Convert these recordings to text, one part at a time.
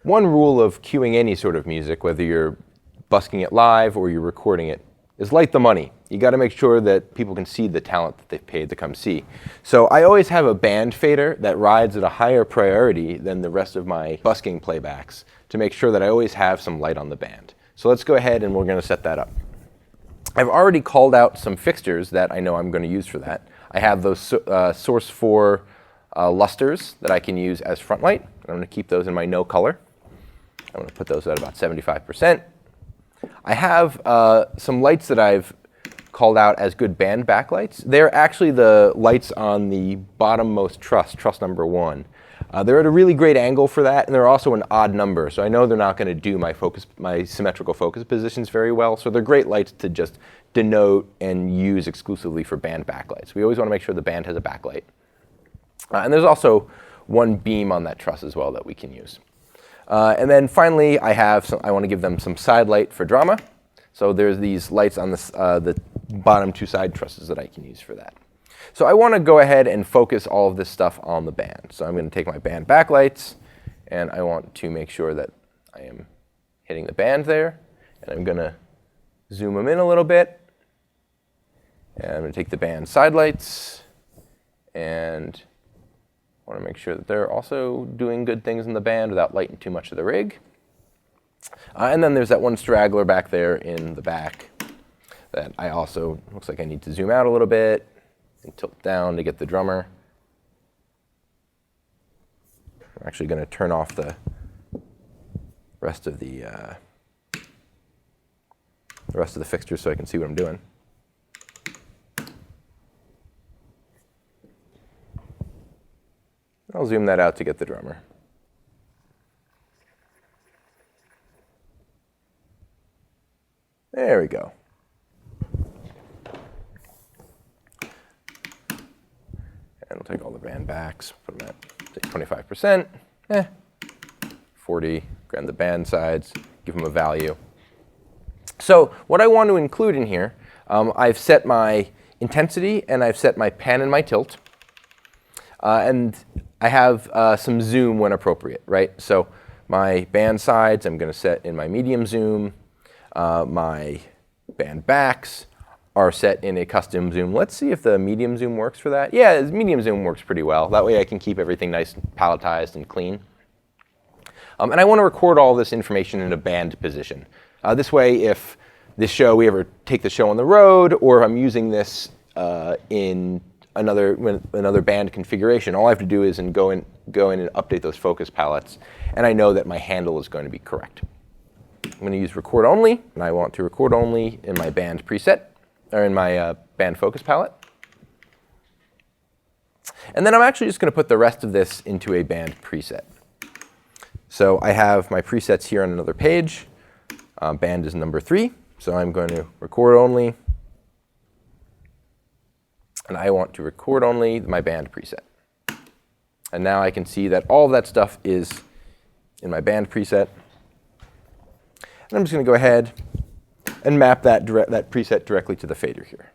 One rule of cueing any sort of music, whether you're busking it live or you're recording it, is light the money. You got to make sure that people can see the talent that they've paid to come see. So I always have a band fader that rides at a higher priority than the rest of my busking playbacks to make sure that I always have some light on the band. So let's go ahead and we're going to set that up. I've already called out some fixtures that I know I'm going to use for that. I have those Source 4 lusters that I can use as front light. I'm going to keep those in my no color. I'm going to put those at about 75%. I have some lights that I've called out as good band backlights. They're actually the lights on the bottommost truss, truss number 1. They're at a really great angle for that, and they're also an odd number, so I know they're not going to do my symmetrical focus positions very well, so they're great lights to just denote and use exclusively for band backlights. We always want to make sure the band has a backlight. And there's also one beam on that truss as well that we can use. And then finally, I want to give them some side light for drama. So there's these lights on the bottom 2 side trusses that I can use for that. So I want to go ahead and focus all of this stuff on the band. So I'm going to take my band backlights, and I want to make sure that I am hitting the band there. And I'm going to zoom them in a little bit. And I'm going to take the band side lights, and I want to make sure that they're also doing good things in the band without lighting too much of the rig. And then there's that one straggler back there in the back that I also, looks like I need to zoom out a little bit and tilt down to get the drummer. I'm actually going to turn off the rest of the fixtures so I can see what I'm doing. I'll zoom that out to get the drummer. There we go. And we'll take all the band backs, put them at 25%, 40, grab the band sides, give them a value. So what I want to include in here, I've set my intensity and I've set my pan and my tilt. And I have some zoom when appropriate, right? So my band sides I'm going to set in my medium zoom. My band backs are set in a custom zoom. Let's see if the medium zoom works for that. Yeah, medium zoom works pretty well. That way I can keep everything nice and palletized and clean. And I want to record all this information in a band position. This way, if we ever take the show on the road, or I'm using this in another band configuration, all I have to do is go in and update those focus palettes, and I know that my handle is going to be correct. I'm going to use record only, and I want to record only in my band preset, or in my band focus palette. And then I'm actually just going to put the rest of this into a band preset. So I have my presets here on another page. Band is number 3, so I'm going to record only. And I want to record only my band preset. And now I can see that all of that stuff is in my band preset. And I'm just going to go ahead and map that preset directly to the fader here.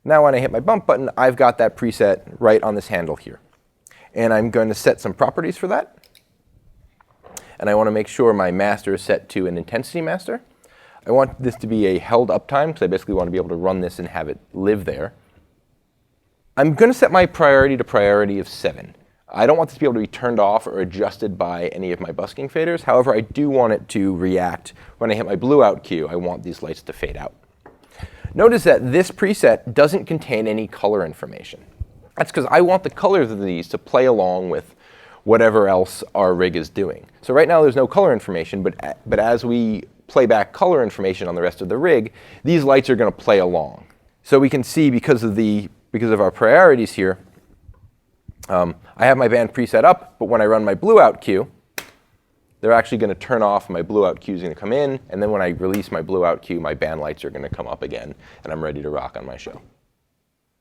Now when I hit my bump button, I've got that preset right on this handle here. And I'm going to set some properties for that. And I want to make sure my master is set to an intensity master. I want this to be a held uptime, because I basically want to be able to run this and have it live there. I'm going to set my priority to priority of 7. I don't want this to be able to be turned off or adjusted by any of my busking faders. However, I do want it to react when I hit my blue out cue. I want these lights to fade out. Notice that this preset doesn't contain any color information. That's because I want the colors of these to play along with whatever else our rig is doing. So right now there's no color information, but as we play back color information on the rest of the rig, these lights are going to play along. So we can see because of our priorities here, I have my band preset up, but when I run my blue out cue, they're actually going to turn off, my blue out cue is going to come in, and then when I release my blue out cue, my band lights are going to come up again, and I'm ready to rock on my show.